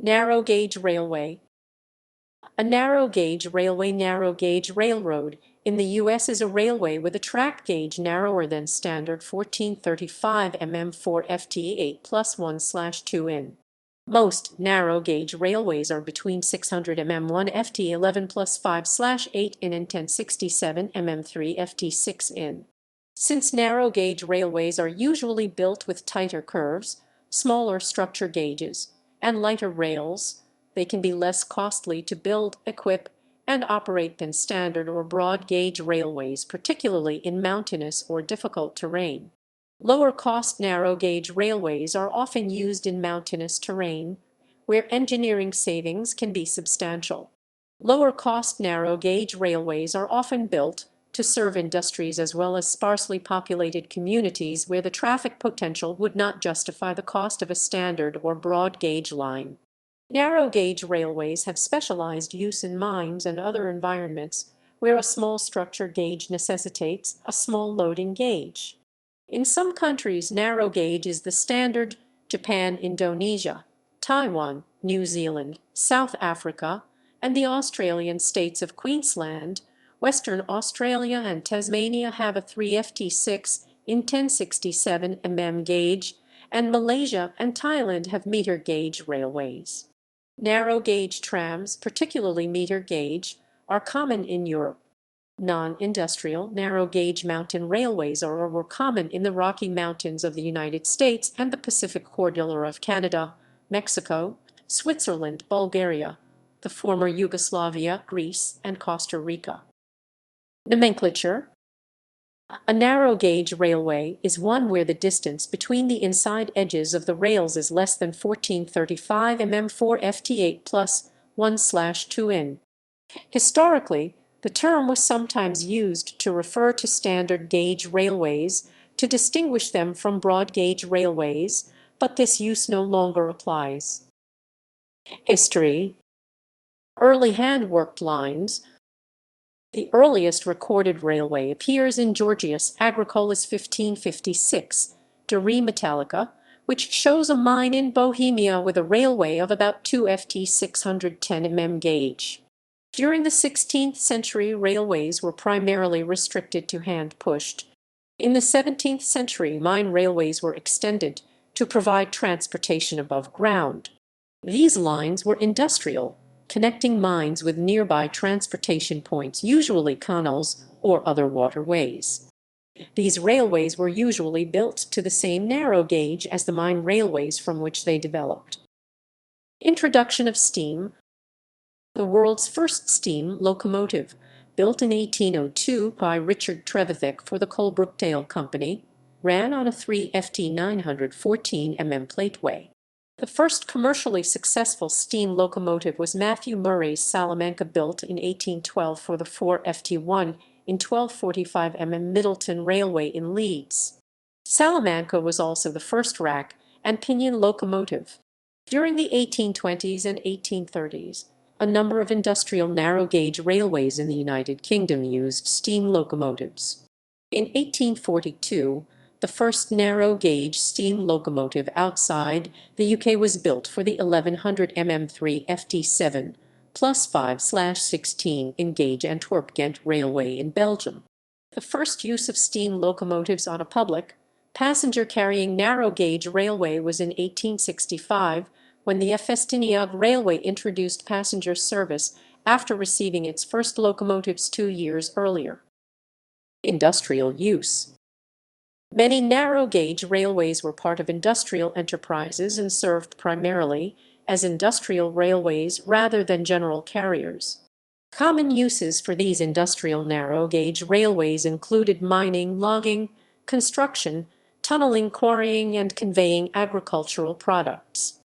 Narrow gauge railway. A narrow gauge railway, narrow gauge railroad, in the U.S. is a railway with a track gauge narrower than standard 1435 mm 4 ft 8 plus 1/2 in. Most narrow gauge railways are between 600 mm 1 ft 11 plus 5/8 in and 1067 mm 3 ft 6 in. Since narrow gauge railways are usually built with tighter curves, smaller structure gauges, and lighter rails, they can be less costly to build, equip, and operate than standard or broad gauge railways, particularly in mountainous or difficult terrain. Lower cost narrow gauge railways are often used in mountainous terrain, where engineering savings can be substantial. Lower cost narrow gauge railways are often built to serve industries as well as sparsely populated communities where the traffic potential would not justify the cost of a standard or broad gauge line. Narrow gauge railways have specialized use in mines and other environments where a small structure gauge necessitates a small loading gauge. In some countries, narrow gauge is the standard: Japan, Indonesia, Taiwan, New Zealand, South Africa, and the Australian states of Queensland, Western Australia and Tasmania have a 3ft6 in 1067 mm gauge, and Malaysia and Thailand have meter gauge railways. Narrow gauge trams, particularly meter gauge, are common in Europe. Non-industrial narrow gauge mountain railways are more common in the Rocky Mountains of the United States and the Pacific Cordillera of Canada, Mexico, Switzerland, Bulgaria, the former Yugoslavia, Greece, and Costa Rica. Nomenclature. A narrow gauge railway is one where the distance between the inside edges of the rails is less than 1435 mm 4 ft 8 plus 1/2 in. Historically, the term was sometimes used to refer to standard gauge railways to distinguish them from broad gauge railways, but this use no longer applies. History. Early hand-worked lines. The earliest recorded railway appears in Georgius Agricola's 1556 De Re Metallica, which shows a mine in Bohemia with a railway of about 2 ft 610 mm gauge. During the 16th century, railways were primarily restricted to hand-pushed. In the 17th century, mine railways were extended to provide transportation above ground. These lines were industrial, connecting mines with nearby transportation points, usually canals or other waterways. These railways were usually built to the same narrow gauge as the mine railways from which they developed. Introduction of steam. The world's first steam locomotive, built in 1802 by Richard Trevithick for the Coalbrookdale Company, ran on a 3ft 914 mm plateway. The first commercially successful steam locomotive was Matthew Murray's Salamanca, built in 1812 for the 4ft1 in 1245 mm Middleton Railway in Leeds. Salamanca was also the first rack and pinion locomotive. During the 1820s and 1830s, a number of industrial narrow-gauge railways in the United Kingdom used steam locomotives. In 1842, the first narrow-gauge steam locomotive outside the UK was built for the 1100 mm 3 ft7 plus 5/16 in gauge Antwerp-Ghent Railway in Belgium. The first use of steam locomotives on a public, passenger-carrying narrow-gauge railway was in 1865, when the Festiniog Railway introduced passenger service after receiving its first locomotives 2 years earlier. Industrial use. Many narrow-gauge railways were part of industrial enterprises and served primarily as industrial railways rather than general carriers. Common uses for these industrial narrow-gauge railways included mining, logging, construction, tunneling, quarrying, and conveying agricultural products.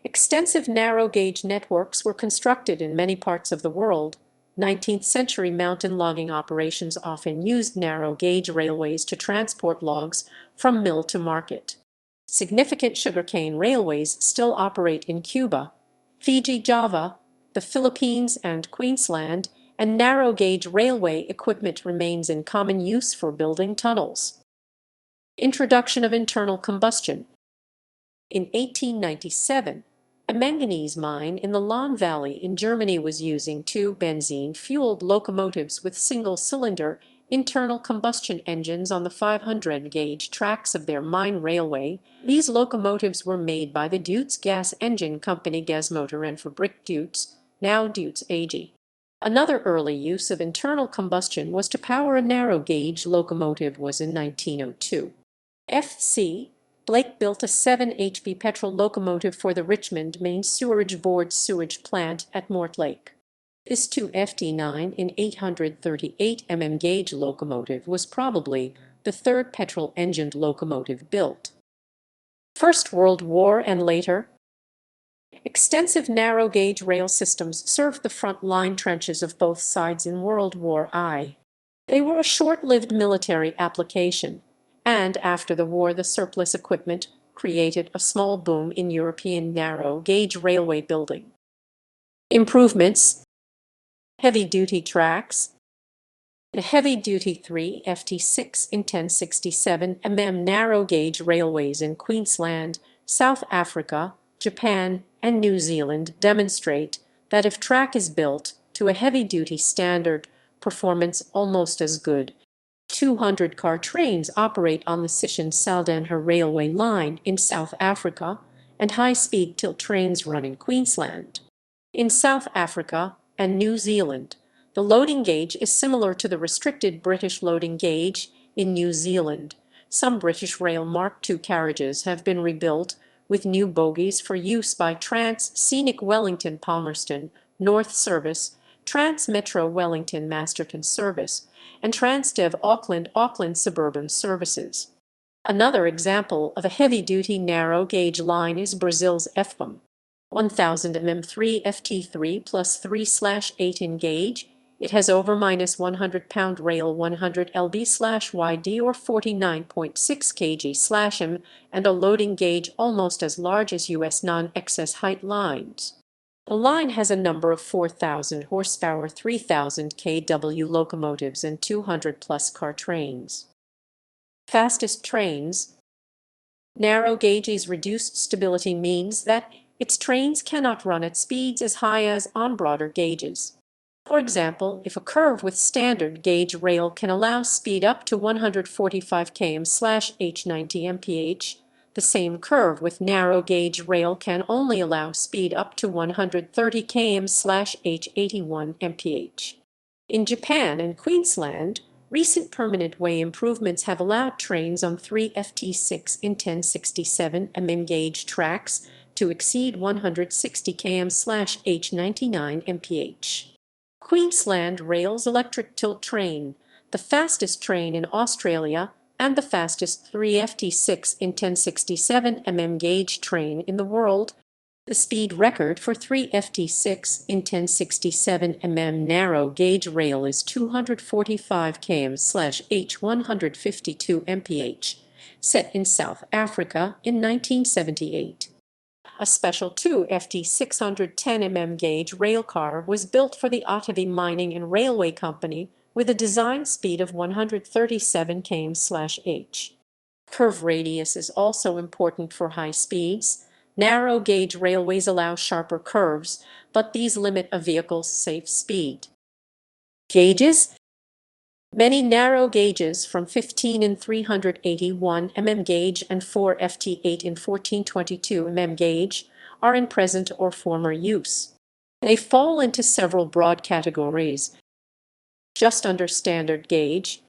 Extensive narrow-gauge networks were constructed in many parts of the world. 19th century mountain logging operations often used narrow-gauge railways to transport logs from mill to market. Significant sugarcane railways still operate in Cuba, Fiji, Java, the Philippines, and Queensland, and narrow-gauge railway equipment remains in common use for building tunnels. Introduction of internal combustion. In 1897, A manganese mine in the Lahn Valley in Germany was using two benzene-fueled locomotives with single-cylinder internal combustion engines on the 500-gauge tracks of their mine railway. These locomotives were made by the Deutz gas engine company Gasmotor and Fabrik Deutz, now Deutz AG. Another early use of internal combustion was to power a narrow-gauge locomotive was in 1902. F.C. Blake built a 7 HP petrol locomotive for the Richmond Main Sewerage Board sewage plant at Mortlake. This 2FD9 in 838 gauge locomotive was probably the third petrol-engined locomotive built. First World War and later, extensive narrow-gauge rail systems served the front-line trenches of both sides in World War I. They were a short-lived military application, and after the war the surplus equipment created a small boom in European narrow-gauge railway building. Improvements: heavy-duty tracks. The heavy-duty 3FT6 in 1067 narrow-gauge railways in Queensland, South Africa, Japan, and New Zealand demonstrate that if track is built to a heavy-duty standard, performance almost as good. 200-car trains operate on the Sishen-Saldanha railway line in South Africa, and high-speed tilt trains run in Queensland. In South Africa and New Zealand, the loading gauge is similar to the restricted British loading gauge in New Zealand. Some British Rail Mark II carriages have been rebuilt with new bogies for use by Trans-Scenic Wellington Palmerston North Service, Trans-Metro Wellington Masterton Service, and Transdev Auckland Suburban Services. Another example of a heavy-duty narrow-gauge line is Brazil's FBM. 1000 mm 3FT3 plus 3/8 in gauge. It has over -100-pound rail 100 lb/yd or 49.6 kg/m and a loading gauge almost as large as U.S. non-excess height lines. The line has a number of 4,000 horsepower 3,000 kW locomotives and 200-plus car trains. Fastest trains. Narrow gauge's reduced stability means that its trains cannot run at speeds as high as on broader gauges. For example, if a curve with standard gauge rail can allow speed up to 145 km/h 90 mph, the same curve with narrow gauge rail can only allow speed up to 130 km/h 81 mph. In Japan and Queensland, recent permanent way improvements have allowed trains on 3FT6 in 1067 gauge tracks to exceed 160 km/h 99 mph. Queensland Rail's electric tilt train, the fastest train in Australia and the fastest 3FT6 in 1067 gauge train in the world. The speed record for 3FT6 in 1067 narrow gauge rail is 245 km/h 152 mph, set in South Africa in 1978. A special 2FT 610 gauge railcar was built for the Ottavi Mining and Railway Company with a design speed of 137 km/h. Curve radius is also important for high speeds. Narrow gauge railways allow sharper curves, but these limit a vehicle's safe speed. Gauges. Many narrow gauges from 15 in 381 gauge and 4FT8 in 1422 gauge are in present or former use. They fall into several broad categories. Just under standard gauge.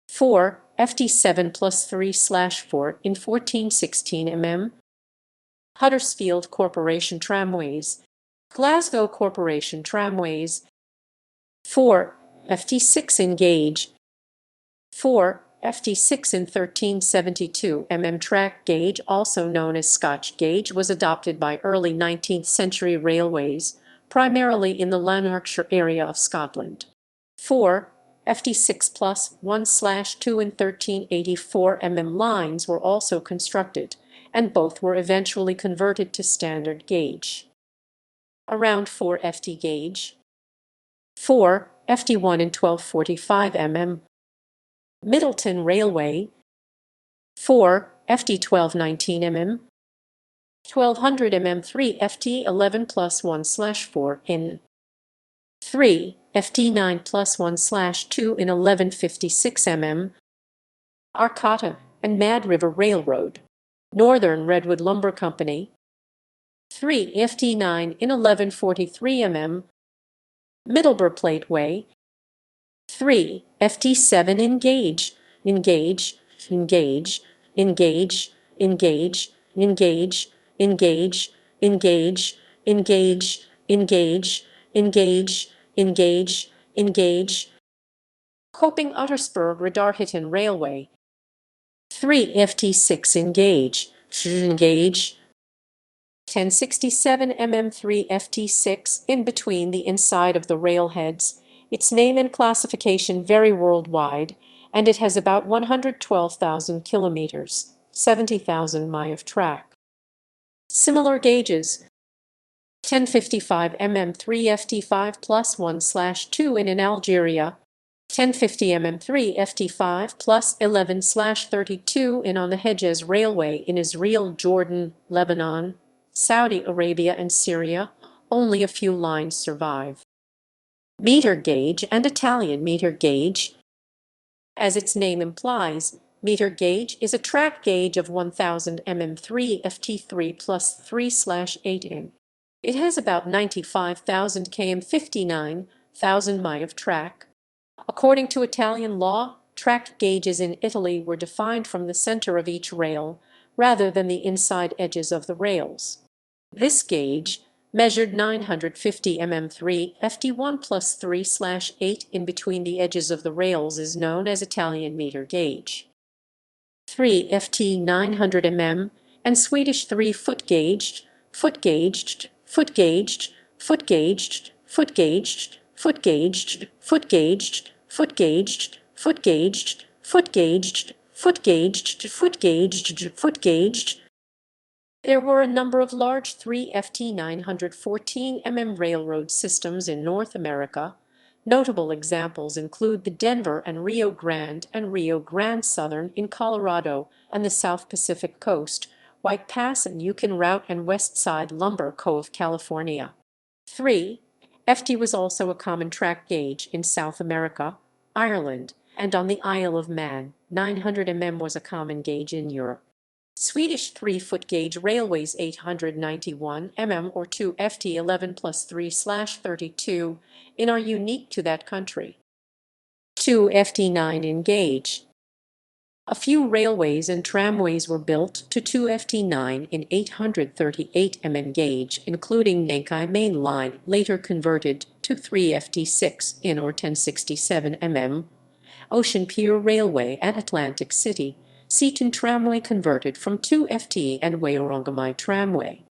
4FT7 plus 3/4 in 1416 Huddersfield Corporation Tramways, Glasgow Corporation Tramways. 4FT6 in gauge. 4FT6 in 1372 track gauge, also known as Scotch gauge, was adopted by early 19th century railways, primarily in the Lanarkshire area of Scotland. 4FT6 plus 1/2 in 1384 lines were also constructed, and both were eventually converted to standard gauge. Around 4FT gauge. 4FT1 in 1245 Middleton Railway. 4FT 1219 1200 mm 3 FT 11 plus 1/4 in 3 FT 9 plus 1/2 in 1156 mm. Arcata and Mad River Railroad, Northern Redwood Lumber Company, 3 FT 9 in 1143 mm. Middleborough Plateway, 3 FT 7 engage, engage, engage, engage, engage, engage, engage, engage, engage, engage, engage, engage, engage. Coping Uttersburg Redarhitten Railway, 3 FT 6 engage, engage. 1067 mm 3 FT6 in between the inside of the railheads. Its name and classification vary worldwide, and it has about 112,000 kilometers, 70,000 mi of track. Similar gauges: 1055 mm 3 FT5 plus 1/2 in Algeria, 1050 mm 3 FT5 plus 11/32 in on the Hejaz Railway in Israel, Jordan, Lebanon, Saudi Arabia and Syria. Only a few lines survive. Meter gauge and Italian meter gauge. As its name implies, meter gauge is a track gauge of 1000 mm 3 FT3 plus 3/8 in. It has about 95,000 km, 59,000 mi of track. According to Italian law, track gauges in Italy were defined from the center of each rail, rather than the inside edges of the rails. This gauge, measured 950 mm 3 FT1 plus 3/8 in between the edges of the rails, is known as Italian meter gauge. 3 FT 900 mm and Swedish 3 foot gauged, foot gauged, foot gauged, foot gauged, foot gauged, foot gauged, foot gauged, foot gauged, foot gauged, foot gauged, foot gauged, foot gauged, foot gauged. There were a number of large 3 FT 914 mm railroad systems in North America. Notable examples include the Denver and Rio Grande Southern in Colorado and the South Pacific Coast, White Pass and Yukon Route, and West Side Lumber Cove, California. 3. FT was also a common track gauge in South America, Ireland, and on the Isle of Man. 900 mm was a common gauge in Europe. Swedish 3-foot gauge railways 891 mm or 2 FT 11 plus 3/32 in are unique to that country. 2 FT 9 in gauge. A few railways and tramways were built to 2 FT 9 in 838 mm gauge, including Nankai Main Line, later converted to 3 FT 6 in or 1067 mm. Ocean Pier Railway at Atlantic City, Seaton Tramway converted from 2 FT, and Wayorangamai Tramway.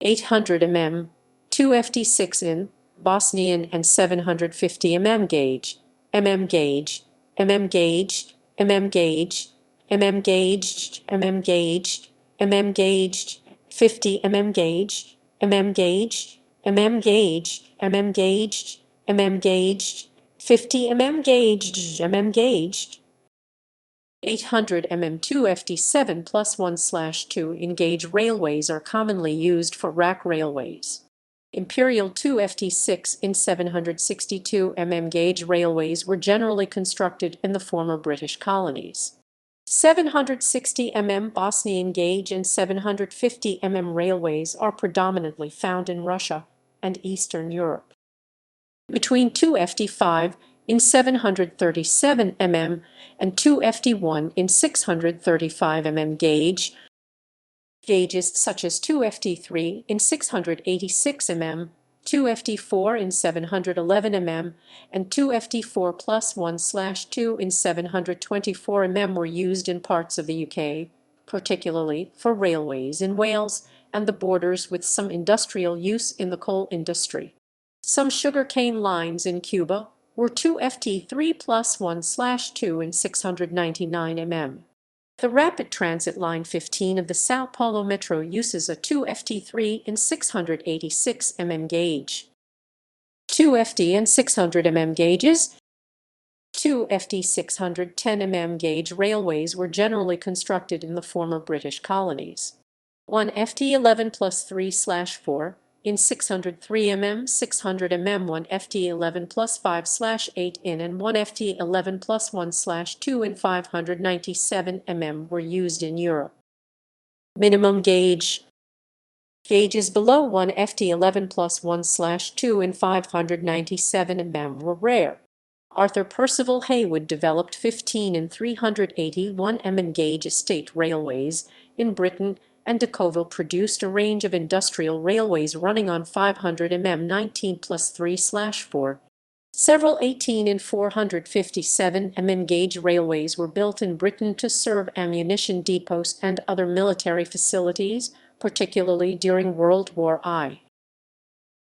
800 mm, 2 FT6 in, Bosnian and 750 mm gauge, mm gauge, mm gauge, mm gauge, mm gauge, mm gauge, mm gauge, 50 mm gauge, mm gauge, mm gauge, mm gauge, mm gauge, 50 mm gauge, mm gauge. 800 mm 2 FT7 plus 1/2 in gauge railways are commonly used for rack railways. Imperial 2 FT6 in 762 mm gauge railways were generally constructed in the former British colonies. 760 mm Bosnian gauge and 750 mm railways are predominantly found in Russia and Eastern Europe. Between 2 FT5 in 737 mm and 2 FT1 in 635 mm gauges such as 2 FT3 in 686 mm, 2 FT4 in 711 mm, and 2 FT4 plus 1/2 in 724 mm were used in parts of the UK, particularly for railways in Wales and the borders, with some industrial use in the coal industry. Some sugarcane lines in Cuba were 2 FT3 plus 1/2 in 699 mm. The Rapid Transit Line 15 of the Sao Paulo Metro uses a 2 FT3 in 686 mm gauge. 2 FT and 600 mm gauges. 2 FT 610 mm gauge railways were generally constructed in the former British colonies. 1 FT11 plus 3/4 in 603 mm, 600 mm, 1 FT11 plus 5/8 in, and 1 FT11 plus 1/2 in 597 mm were used in Europe. Minimum gauges below 1 FT11 plus 1/2 in 597 mm were rare. Arthur Percival Haywood developed 15 and 381 mm gauge estate railways in Britain, and Decauville produced a range of industrial railways running on 500 mm 19 plus 3/4. Several 18 and 457 mm gauge railways were built in Britain to serve ammunition depots and other military facilities, particularly during World War I.